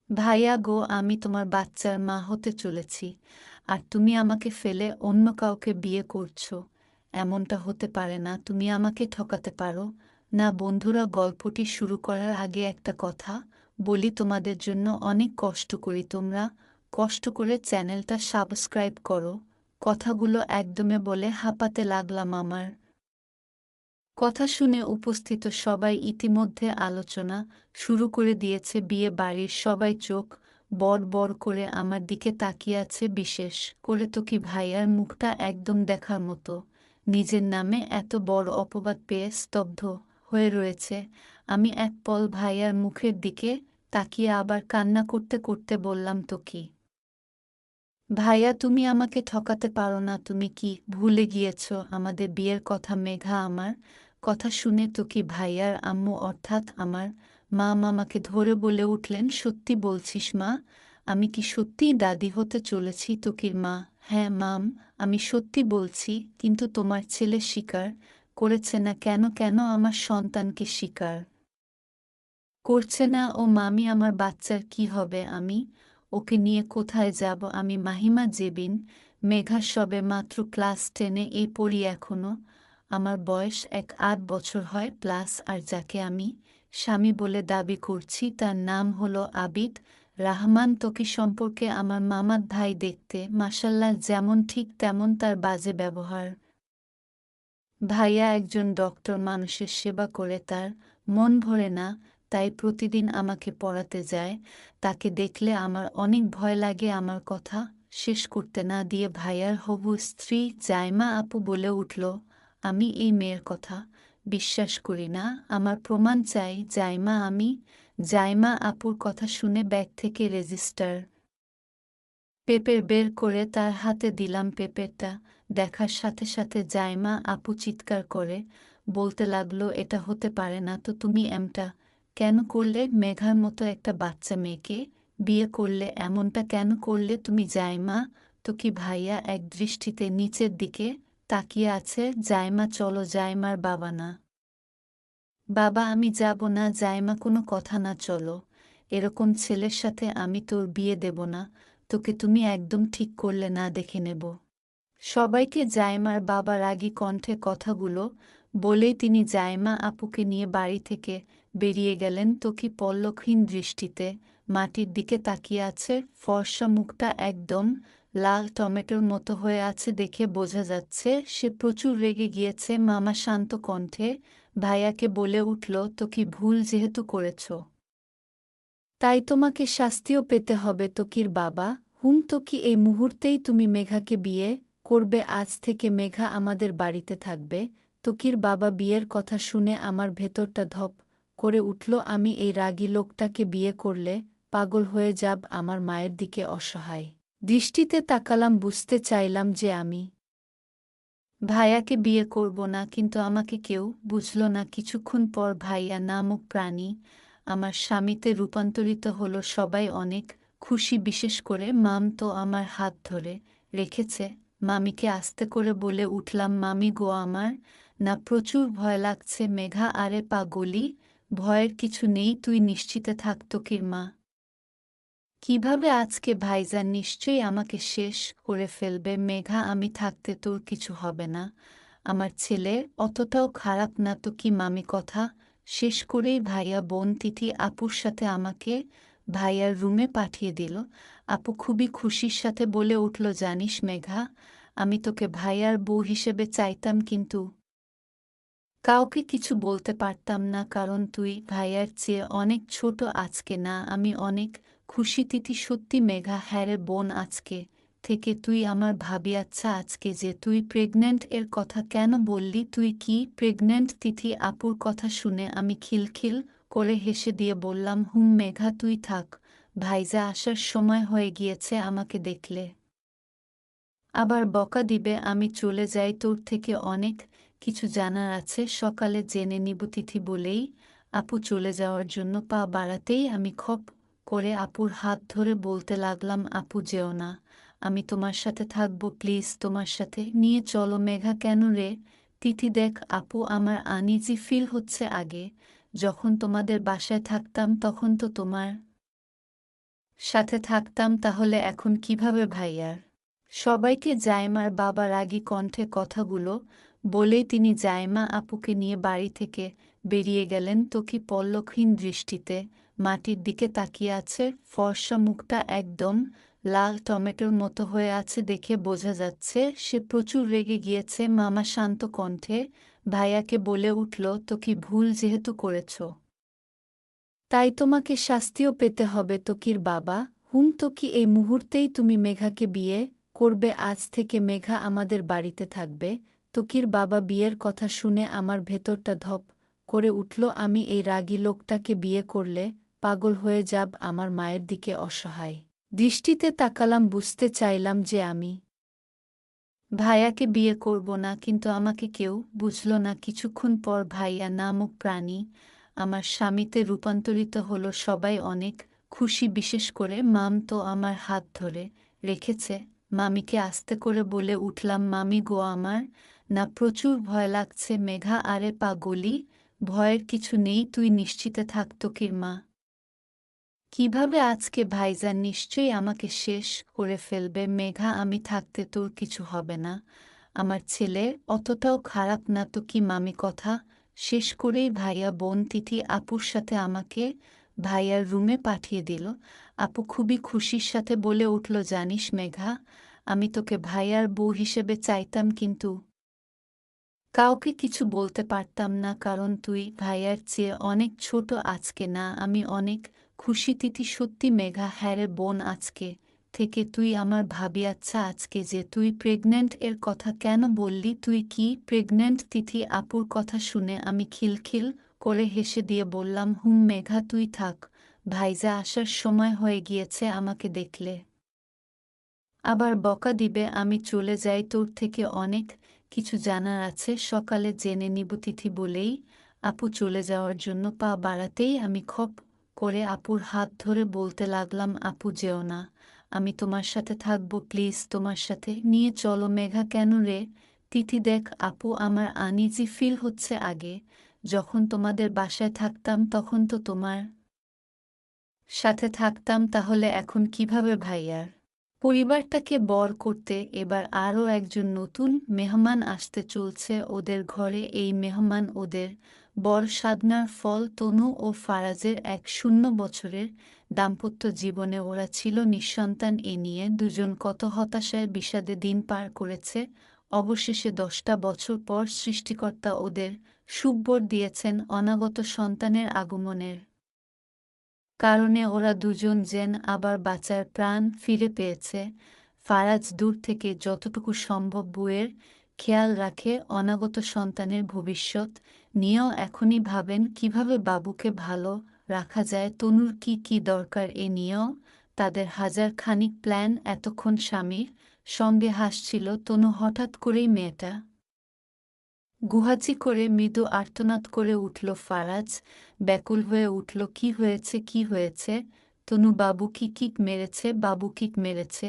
ভাইয়া গো, আমি তোমার বাচ্চার মা হতে চলেছি। আর তুমি আমাকে ফেলে অন্য কাউকে বিয়ে করছো। এমনটা হতে পারে না, তুমি আমাকে ঠকাতে পারো না। বন্ধুরা, গল্পটি শুরু করার আগে একটা কথা বলি, তোমাদের জন্য অনেক কষ্ট করি। তোমরা কষ্ট করে চ্যানেলটা সাবস্ক্রাইব করো। কথাগুলো একদমে বলে হাঁপাতে লাগলাম। আমার কথা শুনে উপস্থিত সবাই ইতিমধ্যে আলোচনা শুরু করে দিয়েছে। বিয়ে বাড়ির সবাই চোখ বড় বড় করে আমার দিকে তাকিয়ে আছে। বিশেষ করে তো কি ভাইয়ার মুখটা একদম দেখার মতো। নিজের নামে এত বড় অপবাদ পেয়ে স্তব্ধ হয়ে রয়েছে। আমি এক পল ভাইয়ার মুখের দিকে তাকিয়ে আবার কান্না করতে করতে বললাম, তো কি ভাইয়া, তুমি আমাকে ঠকাতে পারো না। তুমি কি ভুলে গিয়েছ আমাদের বিয়ের কথা? মেঘা আমার কথা শুনে তো কি ভাইয়ার আম্মু অর্থাৎ আমার মা মামাকে ধরে বলে উঠলেন, সত্যি বলছিস মা? আমি কি সত্যিই দাদি হতে চলেছি তোকির মা? হ্যাঁ মাম, আমি সত্যি বলছি। কিন্তু তোমার ছেলে স্বীকার করেছে না কেন? কেন আমার সন্তানকে স্বীকার করছে না ও? মামি, আমার বাচ্চার কি হবে? আমি ওকে নিয়ে কোথায় যাব? আমি মাহিমা জেবিন মেঘা সবে মাত্র ক্লাস 10-এ পড়ি এখনো। আমার বয়স 8 বছর হয় প্লাস। আর যাকে আমি স্বামী বলে দাবি করছি তার নাম হলো আবিদ রাহমান ত্বকী। সম্পর্কে আমার মামাত ভাই, দেখতে মাশাল্লাহ যেমন ঠিক তেমন তার বাজে ব্যবহার। ভাইয়া একজন ডক্টর, মানুষের সেবা করে তার মন ভরে না, তাই প্রতিদিন আমাকে পড়াতে যায়। তাকে দেখলে আমার অনেক ভয় লাগে। আমার কথা শেষ করতে না দিয়ে ভাইয়ার হবু স্ত্রী জাইমা আপু বলে উঠল, আমি এই মেয়ের কথা বিশ্বাস করি না, আমার প্রমাণ চাই জাইমা। আমি জাইমা আপুর কথা শুনে ব্যাগ থেকে রেজিস্টার পেপের বের করে তার হাতে দিলাম। পেপেরটা দেখার সাথে সাথে জাইমা আপু চিৎকার করে বলতে লাগলো, এটা হতে পারে না। তো তুমি এমটা কেন করলে? মেঘার মতো একটা বাচ্চা মেয়েকে বিয়ে করলে? এমনটা কেন করলে তুমি জাইমা? তো কি ভাইয়া এক দৃষ্টিতে নিচের দিকে তাকিয়ে আছে। জাইমা, চলো। জাইমার বাবা না, বাবা আমি যাব না। জাইমা, কোনো কথা না, চলো। এরকম ছেলের সাথে আমি তোর বিয়ে দেব না। তোকে তুমি একদম ঠিক করলে না, দেখে নেব। সবাইকে জাইমার বাবা রাগী কণ্ঠে কথাগুলো বলেই তিনি জাইমা আপুকে নিয়ে বাড়ি থেকে বেরিয়ে গেলেন। তো কি পলকহীন দৃষ্টিতে মাটির দিকে তাকিয়ে আছে। ফর্সা মুখটা একদম লাল টমেটোর মতো হয়ে আছে দেখে বোঝা যাচ্ছে সে প্রচুর রেগে গিয়েছে। মামা শান্ত কণ্ঠে ভাইয়াকে বলে উঠল, তো কি ভুল যেহেতু করেছ তাই তোমাকে শাস্তিও পেতে হবে। তকির বাবা, তো কি এই মুহূর্তেই তুমি মেঘাকে বিয়ে করবে? আজ থেকে মেঘা আমাদের বাড়িতে থাকবে। তকির বাবা বিয়ের কথা শুনে আমার ভেতরটা ধপ করে উঠল। আমি এই রাগী লোকটাকে বিয়ে করলে পাগল হয়ে যাব। আমার মায়ের দিকে অসহায় দৃষ্টিতে তাকালাম। বুঝতে চাইলাম যে আমি ভাইয়াকে বিয়ে করব না, কিন্তু আমাকে কেউ বুঝল না। কিছুক্ষণ পর ভাইয়া নামক প্রাণী আমার স্বামীতে রূপান্তরিত হলো। সবাই অনেক খুশি, বিশেষ করে মাম তো আমার হাত ধরে রেখেছে। মামিকে আস্তে করে বলে উঠলাম, মামি গো, আমার না প্রচুর ভয় লাগছে। মেঘা, আরে পাগলি, ভয়ের কিছু নেই, তুই নিশ্চিতে থাক। তোকির মা কিভাবে আজকে ভাইজান নিশ্চয়ই আমাকে শেষ করে ফেলবে। মেঘা, আমি থাকতে তোর কিছু হবে না। আমার ছেলে অতটাও খারাপ না। তো কি মামি কথা শেষ করেই ভাইয়া বোন তিথি আপুর সাথে আমাকে ভাইয়ার রুমে পাঠিয়ে দিল। আপু খুবই খুশির সাথে বলে উঠল, জানিস মেঘা, আমি তোকে ভাইয়ার বউ হিসেবে চাইতাম, কিন্তু কাউকে কিছু বলতে পারতাম না, কারণ তুই ভাইয়ার চেয়ে অনেক ছোট। আজকে না আমি অনেক খুশি তিথি, সত্যি মেঘা। হ্যাঁ রে বোন, আজকে থেকে তুই আমার ভাবি। আচ্ছা, আজকে যে তুই প্রেগন্যান্ট এর কথা কেন বললি? তুই কি প্রেগন্যান্ট? তিথি আপুর কথা শুনে আমি খিলখিল করে হেসে দিয়ে বললাম, মেঘা তুই থাক, ভাইজা আসার সময় হয়ে গিয়েছে। আমাকে দেখলে আবার বকা দিবে। আমি চলে যাই, তোর থেকে অনেক কিছু জানার আছে, সকালে জেনে নিব। তিথি বলেই আপু চলে যাওয়ার জন্য পা বাড়াতেই আমি খপ করে আপুর হাত ধরে বলতে লাগলাম, আপু যেও না, আমি তোমার সাথে থাকবো, প্লিজ তোমার সাথে নিয়ে চলো। মেঘা, কেন রে? তিথি, দেখ আপু, আমার আনইজি ফিল হচ্ছে। আগে যখন তোমাদের বাসায় থাকতাম তখন তো তোমার সাথে থাকতাম তাহলে এখন কিভাবে ভাইয়ার? সবাইকে জাইমার বাবা রাগী কণ্ঠে কথাগুলো বলেই তিনি জাইমা আপুকে নিয়ে বাড়ি থেকে বেরিয়ে গেলেন। ত্বকি পলকহীন দৃষ্টিতে মাটির দিকে তাকিয়ে আছে, ফর্সা মুখটা একদম লাল টমেটোর মতো হয়ে আছে দেখে বোঝা যাচ্ছে সে প্রচুর রেগে গিয়েছে। মামা শান্ত কণ্ঠে ভাইয়াকে বলে উঠল, ত্বকি ভুল যেহেতু করেছ তাই তোমাকে শাস্তিও পেতে হবে। ত্বকির বাবা ত্বকি এই মুহূর্তেই তুমি মেঘাকে বিয়ে করবে, আজ থেকে মেঘা আমাদের বাড়িতে থাকবে। ত্বকির বাবা বিয়ের কথা শুনে আমার ভেতরটা ধপ করে উঠল। আমি এই রাগী লোকটাকে বিয়ে করলে পাগল হয়ে যাব। আমার মায়ের দিকে অসহায় দৃষ্টিতে তাকালাম, বুঝতে চাইলাম যে আমি ভাইয়াকে বিয়ে করব না, কিন্তু আমাকে কেউ বুঝল না। কিছুক্ষণ পর ভাইয়া নামক প্রাণী আমার স্বামীতে রূপান্তরিত হলো। সবাই অনেক খুশি, বিশেষ করে মাম তো আমার হাত ধরে রেখেছে। মামিকে আস্তে করে বলে উঠলাম, মামি গো আমার না প্রচুর ভয় লাগছে। মেঘা আরে পাগলি, ভয়ের কিছু নেই, তুই নিশ্চিতে থাক। ত্বকির মা কিভাবে আজকে ভাইজান নিশ্চয়ই আমাকে শেষ করে ফেলবে। মেঘা আমি থাকতে তোর কিছু হবে না, আমার ছেলে অতটাও খারাপ না। তো কি মামি কথা শেষ করেই ভাইয়া বোন তিথি আপুর সাথে আমাকে ভাইয়ার রুমে পাঠিয়ে দিল। আপু খুবই খুশির সাথে বলে উঠল, জানিস মেঘা, আমি তোকে ভাইয়ার বউ হিসেবে চাইতাম, কিন্তু কাউকে কিছু বলতে পারতাম না, কারণ তুই ভাইয়ার চেয়ে অনেক ছোট। আজকে না আমি অনেক খুশি তিথি, সত্যি মেঘা। হ্যাঁ রে বোন, আজকে থেকে তুই আমার ভাবি। আচ্ছা আজকে যে তুই প্রেগন্যান্ট এর কথা কেন বললি? তুই কি প্রেগন্যান্ট? তিথি আপুর কথা শুনে আমি খিলখিল করে হেসে দিয়ে বললাম, মেঘা তুই থাক, ভাইজা আসার সময় হয়ে গিয়েছে, আমাকে দেখলে আবার বকা দিবে। আমি চলে যাই, তোর থেকে অনেক কিছু জানার আছে, সকালে জেনে নিব। তিথি বলেই আপু চলে যাওয়ার জন্য পা বাড়াতেই আমি খপ করে আপুর হাত ধরে বলতে লাগলাম, আপু যেও না, আমি তোমার সাথে থাকবো, প্লিজ তোমার সাথে নিয়ে চলো। মেঘা কেন রে? তিথি দেখ আপু, আমার আনইজি ফিল হচ্ছে। আগে যখন তোমাদের বাসায় থাকতাম তখন তো তোমার সাথে থাকতাম, তাহলে এখন কিভাবে ভাইয়ার পরিবারটাকে বর করতে? এবার আরও একজন নতুন মেহমান আসতে চলছে ওদের ঘরে। এই মেহমান ওদের বর সাধনার ফল। তনু ও ফারাজের এক 0 বছরের দাম্পত্য জীবনে ওরা ছিল নিঃসন্তান। এ নিয়ে দুজন কত হতাশায় বিষাদে দিন পার করেছে। অবশেষে 10টা বছর পর সৃষ্টিকর্তা ওদের সুখবর দিয়েছেন অনাগত সন্তানের আগমনের কারণে ওরা দুজন যেন আবার বাঁচার প্রাণ ফিরে পেয়েছে। ফারাজ দূর থেকে যতটুকু সম্ভব বউয়ের খেয়াল রাখে, অনাগত সন্তানের ভবিষ্যৎ নিয়েও এখনই ভাবেন কিভাবে বাবুকে ভালো রাখা যায়, তনুর কি কি দরকার, এ নিয়েও তাদের হাজার খানিক প্ল্যান। এতক্ষণ স্বামীর সঙ্গে হাসছিল তনু, হঠাৎ করেই মেয়েটা গুহাচি করে মৃদু আর্তনাদ করে উঠল। ফারাজ ব্যাকুল হয়ে উঠল, কি হয়েছে, কি হয়েছে? তনু, বাবু কি কিক মেরেছে? বাবু কিক মেরেছে?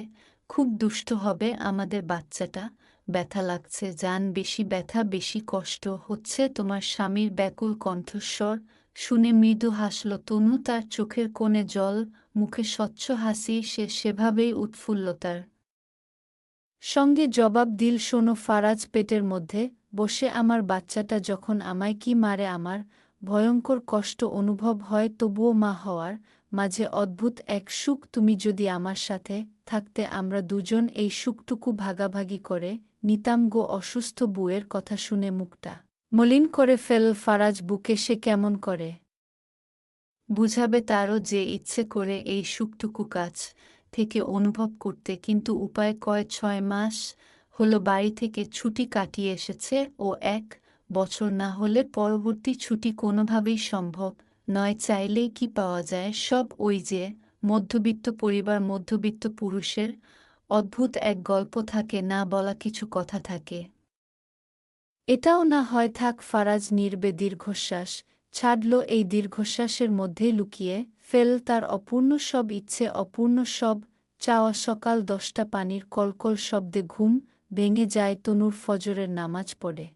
খুব দুষ্ট হবে আমাদের বাচ্চাটা, ব্যথা লাগছে জান, বেশি ব্যথা, বেশি কষ্ট হচ্ছে? তোমার স্বামীর ব্যাকুল কণ্ঠস্বর শুনে মৃদু হাসল তনু, তার চোখের কোণে জল, মুখে স্বচ্ছ হাসি। সে সেভাবেই উৎফুল্লতার সঙ্গে জবাব দিল, শোনো ফারাজ, পেটের মধ্যে বসে আমার বাচ্চাটা যখন আমায় কি মারে, আমার ভয়ঙ্কর কষ্ট অনুভব হয়, তবুও মা হওয়ার মাঝে অদ্ভুত এক সুখ। তুমি যদি আমার সাথে থাকতে আমরা দুজন এই সুখটুকু ভাগাভাগি করে নিতাম গো। অসুস্থ বুয়ের কথা শুনে মুখটা মলিন করে ফেল ফারাজ। বুকে সে কেমন করে বুঝাবে তারও যে ইচ্ছে করে এই সুখটুকু কাছ থেকে অনুভব করতে, কিন্তু উপায় কয়। 6 মাস হলো বাড়ি থেকে ছুটি কাটিয়ে এসেছে ও, 1 বছর না হলে পরবর্তী ছুটি কোনোভাবেই সম্ভব নয়। চাইলেই কি পাওয়া যায় সব? ওই যে মধ্যবিত্ত পরিবার, মধ্যবিত্ত পুরুষের অদ্ভুত এক গল্প থাকে, না বলা কিছু কথা থাকে। এটাও না হয় থাক। ফারাজ নীরবে দীর্ঘশ্বাস ছাড়ল। এই দীর্ঘশ্বাসের মধ্যেই লুকিয়ে ফেল তার অপূর্ণ সব ইচ্ছে, অপূর্ণ সব চাওয়া। সকাল 10টা, পানির কলকল শব্দে ঘুম ভেঙে যায় তনুর। ফজরের নামাজ পড়ে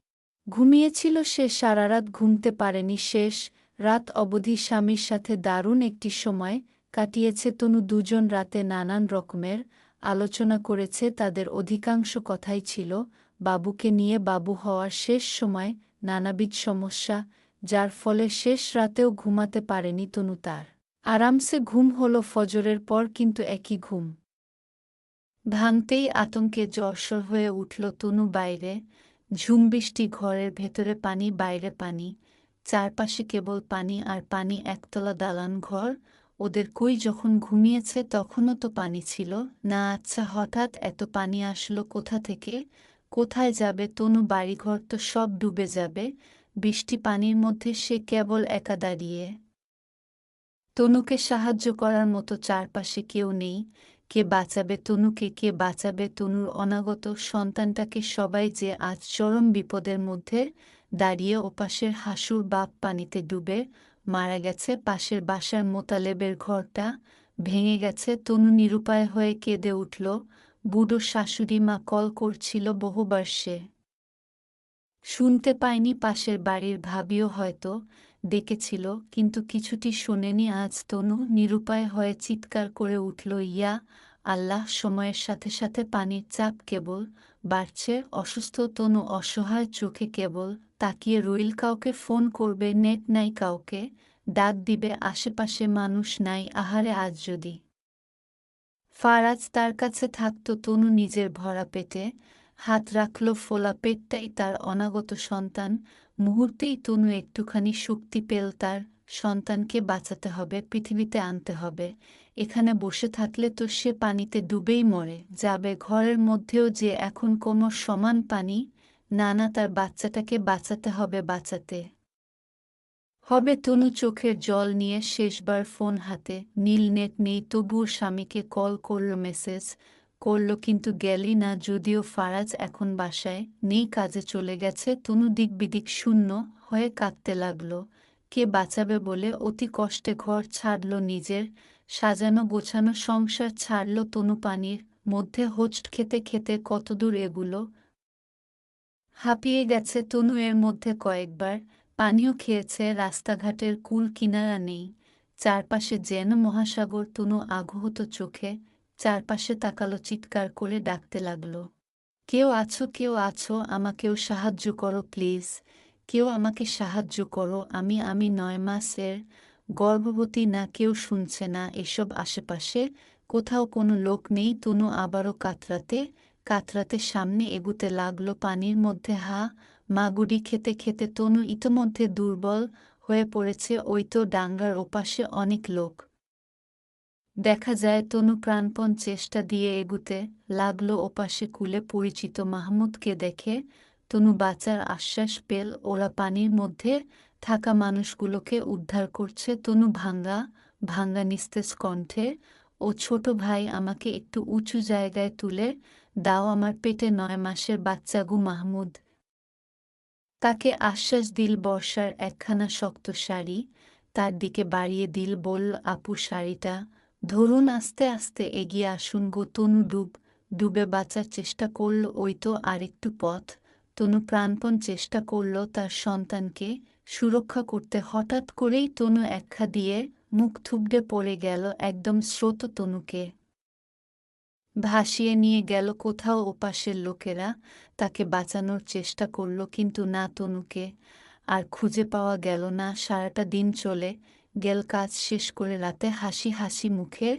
ঘুমিয়েছিল সে, সারারাত ঘুমতে পারেনি। শেষ রাত অবধি স্বামীর সাথে দারুণ একটি সময় কাটিয়েছে তনু। দুজন রাতে নানান রকমের আলোচনা করেছে। তাদের অধিকাংশ কথাই ছিল বাবুকে নিয়ে। বাবু হওয়ার শেষ সময় নানাবিধ সমস্যা, যার ফলে শেষ রাতেও ঘুমাতে পারেনি তনু। তার আরামসে ঘুম হলো ফজরের পর, কিন্তু একই ঘুম ভাঙতেই আতঙ্কে জ্বরসর হয়ে উঠল তনু। বাইরে ঝুমবৃষ্টি, ঘরের ভেতরে পানি, বাইরে পানি, চারপাশে কেবল পানি আর পানি। একতলা দালান ঘর ওদের। কই, যখন ঘুমিয়েছে তখনও তো পানি ছিল না। আচ্ছা, হঠাৎ এত পানি আসলো কোথা থেকে? কোথায় যাবে তনু? বাড়িঘর তো সব ডুবে যাবে বৃষ্টি পানির মধ্যে। সে কেবল একা দাঁড়িয়ে। তনুকে সাহায্য করার মতো চারপাশে কেউ নেই। কে বাঁচাবে তনুকে? কে বাঁচাবে তনুর অনাগত সন্তানটাকে? সবাই যে আজ চরম বিপদের মধ্যে দাঁড়িয়ে। ওপাশের হাসুর বাপ পানিতে ডুবে মারা গেছে। পাশের বাসার মোতালেবের ঘরটা ভেঙে গেছে। তনু নিরুপায় হয়ে কেঁদে উঠল। বুড়ো শাশুড়ি মা কল করছিল বহুবার, সে শুনতে পায়নি। পাশের বাড়ির ভাবিও হয়তো ডেকেছিল, কিন্তু কিছুটি শোনেনি। আজ তনু নিরুপায় হয়ে চিৎকার করে উঠল, ইয়া আল্লাহ! সময়ের সাথে সাথে পানির চাপ কেবল বাড়ছে। অসুস্থ তনু অসহায় চোখে কেবল তাকিয়ে রইল। কাউকে ফোন করবে, নেট নাই, কাউকে ডাক দিবে, আশেপাশে মানুষ নাই। আহারে, আজ যদি ফারাজ তার কাছে থাকত! তনু নিজের ভরা পেটে হাত রাখল। ফোলা পেটটাই তার অনাগত সন্তান। মুহূর্তেই তনু একটুখানি শক্তি পেল। তার সন্তানকে বাঁচাতে হবে, পৃথিবীতে আনতে হবে। এখানে বসে থাকলে তো সে পানিতে ডুবেই মরে যাবে। ঘরের মধ্যেও যে এখন কোমর সমান পানি। না না, তার বাচ্চাটাকে বাঁচাতে হবে, বাঁচাতে হবে। তনু চোখের জল নিয়ে শেষবার ফোন হাতে। নীল নেট নেই, তবুও স্বামীকে কল করল, মেসেজ করল, কিন্তু গেলই না। যদিও ফারাজ এখন বাসায় নেই, কাজে চলে গেছে। তনু দিকবিদিক শূন্য হয়ে কাঁদতে লাগল। কে বাঁচাবে বলে অতি কষ্টে ঘর ছাড়ল, নিজের সাজানো গোছানো সংসার ছাড়ল। তনু পানির মধ্যে হোঁচট খেতে খেতে কতদূর এগুলো হাঁপিয়ে গেছে তনু। এর মধ্যে কয়েকবার পানিও খেয়েছে। রাস্তাঘাটের কুল কিনারা নেই, চারপাশে যেন মহাসাগর। তনু আঘাত চোখে চারপাশে তাকালো, চিৎকার করে ডাকতে লাগল, কেউ আছো? কেউ আছো? আমাকেও সাহায্য করো প্লিজ, কেউ আমাকে সাহায্য করো। আমি 9 মাসের গর্ভবতী। না, কেউ শুনছে না এসব। আশেপাশে কোথাও কোনো লোক নেই। তনু আবারও কাতরাতে কাতরাতে সামনে এগুতে লাগল। পানির মধ্যে মাগুড়ি খেতে খেতে তনু ইতোমধ্যে দুর্বল হয়ে পড়েছে। ওই তো ডাঙ্গার ওপাশে অনেক লোক দেখা যায়। তনু প্রাণপণ চেষ্টা দিয়ে এগুতে লাগল ওপাশে। কুলে পরিচিত মাহমুদকে দেখে তনু বাঁচার আশ্বাস পেল। ওরা পানির মধ্যে থাকা মানুষগুলোকে উদ্ধার করছে। তনু ভাঙ্গা ভাঙ্গা নিস্তেজ কণ্ঠে, ও ছোট ভাই, আমাকে একটু উঁচু জায়গায় তুলে দাও, আমার পেটে 9 মাসের বাচ্চাগু। মাহমুদ তাকে আশ্বাস দিল। বর্ষার একখানা শক্ত শাড়ি তার দিকে বাড়িয়ে দিল, বলল, আপু শাড়িটা ধরুন, আস্তে আস্তে এগিয়ে আসুন গো। তনু ডুবে বাঁচার চেষ্টা করল। ওই তো আরেকটু পথ। তনু প্রাণপণ চেষ্টা করল তার সন্তানকে সুরক্ষা করতে। হঠাৎ করেই তনু একখা দিয়ে মুখ থুবড়ে পড়ে গেল। একদম স্রোত তনুকে ভাসিয়ে নিয়ে গেল কোথাও। ওপাশের লোকেরা তাকে বাঁচানোর চেষ্টা করল, কিন্তু না, তনুকে আর খুঁজে পাওয়া গেল না। সারাটা দিন চলে গেল। কাজ শেষ করে রাতে হাসি হাসি মুখে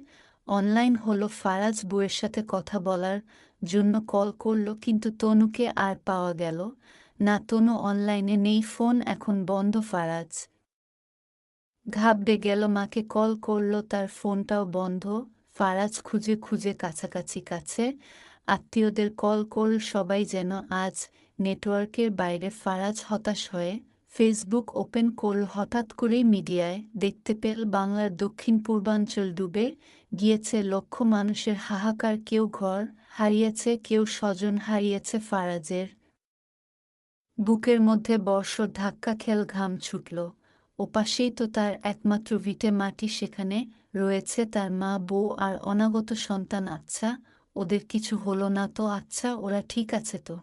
অনলাইন হলো ফারাজ। বউয়ের সাথে কথা বলার জন্য কল করল, কিন্তু তনুকে আর পাওয়া গেল না। তনু অনলাইনে নেই, ফোন এখন বন্ধ। ফারাজ ঘাবড়ে গেল, মাকে কল করল, তার ফোনটাও বন্ধ। ফারাজ খুঁজে খুঁজে কাছাকাছি কাছে আত্মীয়দের কল করল, সবাই যেন আজ নেটওয়ার্কের বাইরে। ফারাজ হতাশ হয়ে ফেসবুক ওপেন করল। হঠাৎ করেই মিডিয়ায় দেখতে পেল বাংলার দক্ষিণ পূর্বাঞ্চল ডুবে গিয়েছে। লক্ষ মানুষের হাহাকার, কেউ ঘর হারিয়েছে, কেউ স্বজন হারিয়েছে। ফারাজের বুকের মধ্যে বর্ষর ধাক্কা খেল, ঘাম ছুটল। ওপাশেই তো তার একমাত্র ভিটে মাটি, সেখানে রয়েছে তার মা, বউ আর অনাগত সন্তান। আচ্ছা, ওদের কিছু হলো না তো? আচ্ছা, ওরা ঠিক আছে তো?